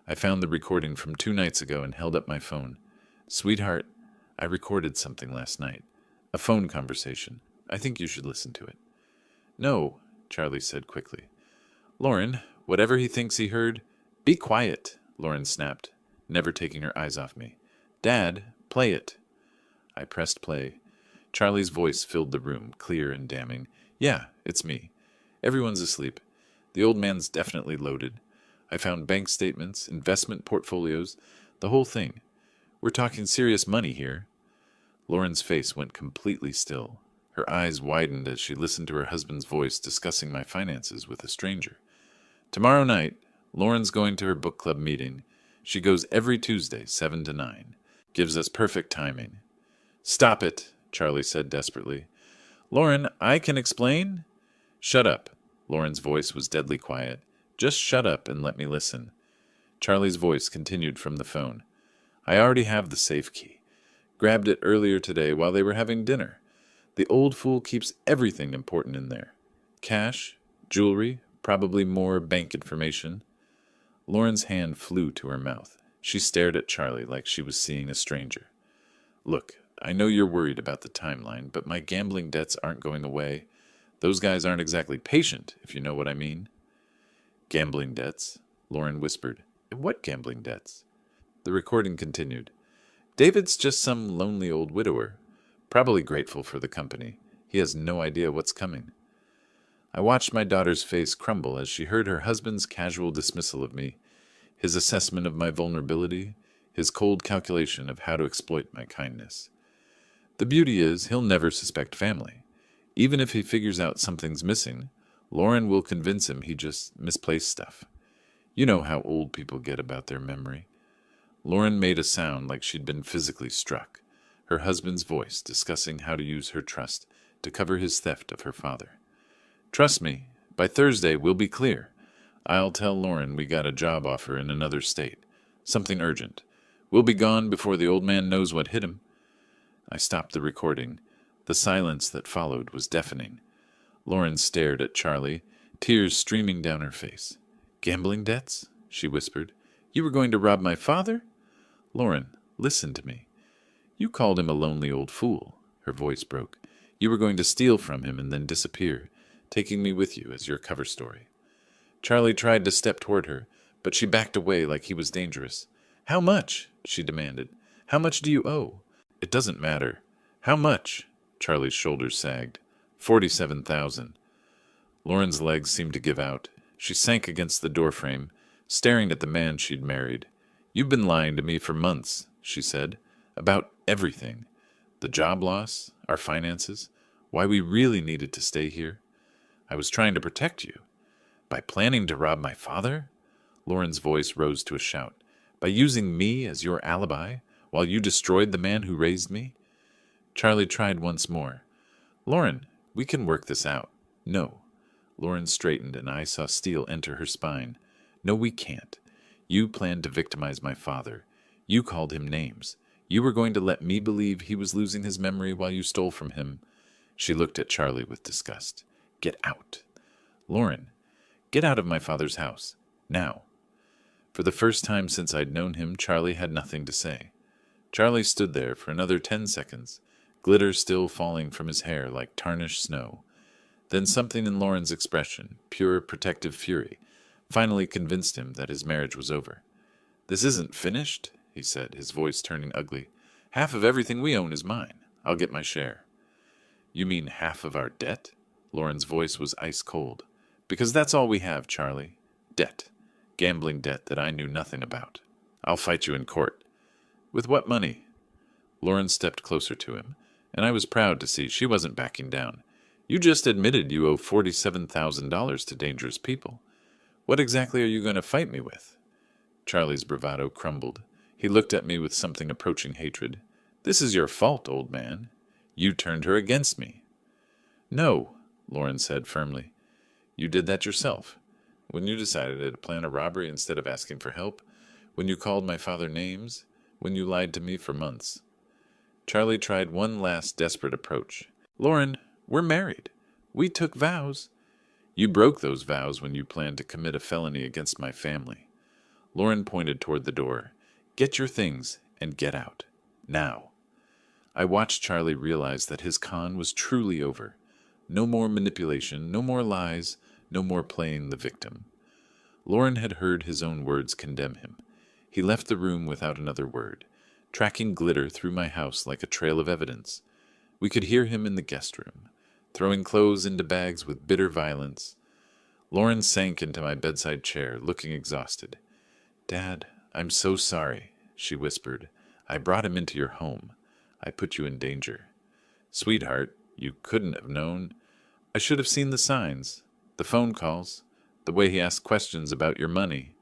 I found the recording from 2 nights ago and held up my phone. "Sweetheart, I recorded something last night. A phone conversation. I think you should listen to it." "No," Charlie said quickly. "Lauren, whatever he thinks he heard—" "Be quiet," Lauren snapped, never taking her eyes off me. "Dad, play it." I pressed play. Charlie's voice filled the room, clear and damning. "Yeah, it's me. Everyone's asleep. The old man's definitely loaded. I found bank statements, investment portfolios, the whole thing. We're talking serious money here." Lauren's face went completely still. Her eyes widened as she listened to her husband's voice discussing my finances with a stranger. "Tomorrow night, Lauren's going to her book club meeting. She goes every Tuesday, 7 to 9. Gives us perfect timing." "Stop it," Charlie said desperately. "Lauren, I can explain." "Shut up." Lauren's voice was deadly quiet. "Just shut up and let me listen." Charlie's voice continued from the phone. "I already have the safe key. Grabbed it earlier today while they were having dinner. The old fool keeps everything important in there. Cash, jewelry, probably more bank information." Lauren's hand flew to her mouth. She stared at Charlie like she was seeing a stranger. "Look, I know you're worried about the timeline, but my gambling debts aren't going away. Those guys aren't exactly patient, if you know what I mean." "Gambling debts?" Lauren whispered. "What gambling debts?" The recording continued. "David's just some lonely old widower. Probably grateful for the company. He has no idea what's coming." I watched my daughter's face crumble as she heard her husband's casual dismissal of me, his assessment of my vulnerability, his cold calculation of how to exploit my kindness. The beauty is, he'll never suspect family. Even if he figures out something's missing, Lauren will convince him he just misplaced stuff. You know how old people get about their memory. Lauren made a sound like she'd been physically struck, her husband's voice discussing how to use her trust to cover his theft of her father. "Trust me, by Thursday we'll be clear. I'll tell Lauren we got a job offer in another state. Something urgent. We'll be gone before the old man knows what hit him." I stopped the recording. The silence that followed was deafening. Lauren stared at Charlie, tears streaming down her face. "Gambling debts?" she whispered. "You were going to rob my father?" "Lauren, listen to me. You called him a lonely old fool." Her voice broke. "You were going to steal from him and then disappear, taking me with you as your cover story." Charlie tried to step toward her, but she backed away like he was dangerous. "How much?" she demanded. "How much do you owe?" "It doesn't matter." "How much?" Charlie's shoulders sagged. 47,000. Lauren's legs seemed to give out. She sank against the doorframe, staring at the man she'd married. "You've been lying to me for months," she said, "about everything. The job loss, our finances, why we really needed to stay here. I was trying to protect you. By planning to rob my father?" Lauren's voice rose to a shout. "By using me as your alibi, while you destroyed the man who raised me?" Charlie tried once more. "Lauren, we can work this out." "No." Lauren straightened and I saw steel enter her spine. "No, we can't. You planned to victimize my father. You called him names. You were going to let me believe he was losing his memory while you stole from him." She looked at Charlie with disgust. "Get out." "Lauren, get out of my father's house. Now." For the first time since I'd known him, Charlie had nothing to say. Charlie stood there for another 10 seconds, glitter still falling from his hair like tarnished snow. Then something in Lauren's expression, pure protective fury, finally convinced him that his marriage was over. "This isn't finished," he said, his voice turning ugly. "Half of everything we own is mine. I'll get my share." "You mean half of our debt?" Lauren's voice was ice cold. "Because that's all we have, Charlie. Debt. Gambling debt that I knew nothing about. I'll fight you in court." "With what money?" Lauren stepped closer to him, and I was proud to see she wasn't backing down. "You just admitted you owe $47,000 to dangerous people. What exactly are you going to fight me with?" Charlie's bravado crumbled. He looked at me with something approaching hatred. "This is your fault, old man. You turned her against me." "No," Lauren said firmly. "You did that yourself. When you decided to plan a robbery instead of asking for help? When you called my father names? When you lied to me for months? Charlie tried one last desperate approach. Lauren, we're married. We took vows. You broke those vows when you planned to commit a felony against my family. Lauren pointed toward the door. Get your things and get out. Now. I watched Charlie realize that his con was truly over. No more manipulation, no more lies, no more playing the victim. Lauren had heard his own words condemn him. He left the room without another word, tracking glitter through my house like a trail of evidence. We could hear him in the guest room, throwing clothes into bags with bitter violence. Lauren sank into my bedside chair, looking exhausted. Dad, I'm so sorry, she whispered. I brought him into your home. I put you in danger. Sweetheart, you couldn't have known. I should have seen the signs, the phone calls, the way he asked questions about your money.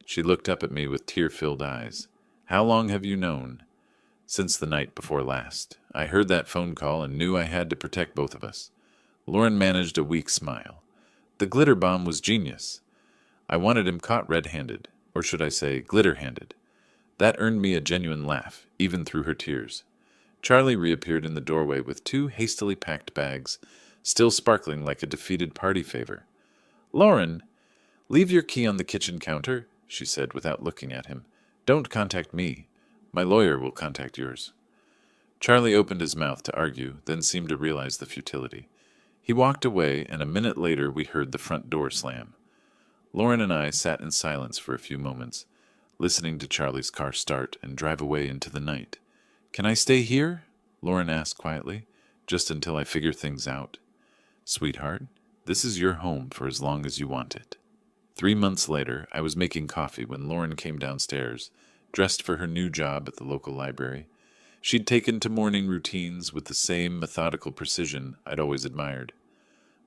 She looked up at me with tear-filled eyes. How long have you known? Since the night before last. I heard that phone call and knew I had to protect both of us. Lauren managed a weak smile. The glitter bomb was genius. I wanted him caught red-handed, or should I say glitter-handed. That earned me a genuine laugh, even through her tears. Charlie reappeared in the doorway with 2 hastily packed bags, still sparkling like a defeated party favor. Lauren, leave your key on the kitchen counter, she said without looking at him. Don't contact me. My lawyer will contact yours. Charlie opened his mouth to argue, then seemed to realize the futility. He walked away, and a minute later we heard the front door slam. Lauren and I sat in silence for a few moments, listening to Charlie's car start and drive away into the night. Can I stay here? Lauren asked quietly, just until I figure things out. Sweetheart, this is your home for as long as you want it. 3 months later, I was making coffee when Lauren came downstairs, dressed for her new job at the local library. She'd taken to morning routines with the same methodical precision I'd always admired.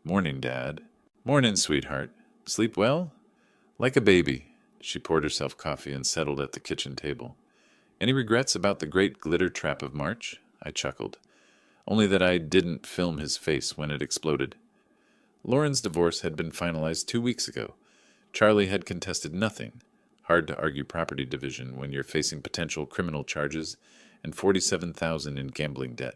Morning, Dad. Morning, sweetheart. Sleep well? Like a baby. She poured herself coffee and settled at the kitchen table. Any regrets about the great glitter trap of March? I chuckled. Only that I didn't film his face when it exploded. Lauren's divorce had been finalized 2 weeks ago. Charlie had contested nothing. Hard to argue property division when you're facing potential criminal charges and $47,000 in gambling debt.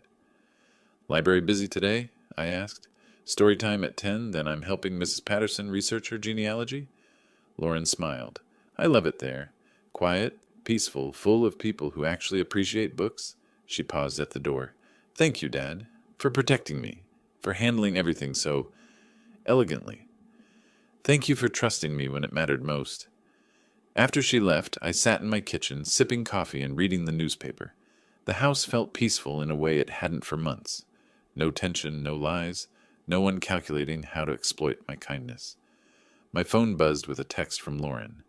Library busy today? I asked. Story time at 10, then I'm helping Mrs. Patterson research her genealogy? Lauren smiled. I love it there. Quiet, peaceful, full of people who actually appreciate books. She paused at the door. Thank you, Dad, for protecting me, for handling everything so elegantly. Thank you for trusting me when it mattered most. After she left, I sat in my kitchen, sipping coffee and reading the newspaper. The house felt peaceful in a way it hadn't for months. No tension, no lies, no one calculating how to exploit my kindness. My phone buzzed with a text from Lauren.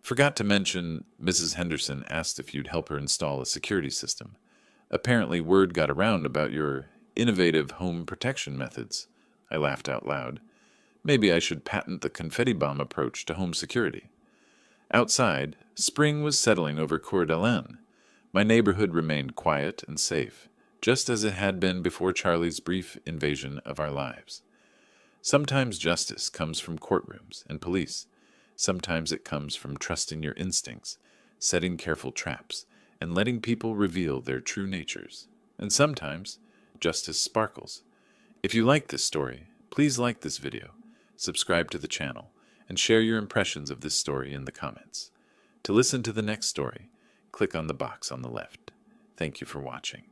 Forgot to mention, Mrs. Henderson asked if you'd help her install a security system. Apparently word got around about your innovative home protection methods. I laughed out loud. Maybe I should patent the confetti bomb approach to home security. Outside, spring was settling over Coeur d'Alene. My neighborhood remained quiet and safe, just as it had been before Charlie's brief invasion of our lives. Sometimes justice comes from courtrooms and police. Sometimes it comes from trusting your instincts, setting careful traps, and letting people reveal their true natures. And sometimes justice sparkles. If you like this story, please like this video, subscribe to the channel, and share your impressions of this story in the comments. To listen to the next story, click on the box on the left. Thank you for watching.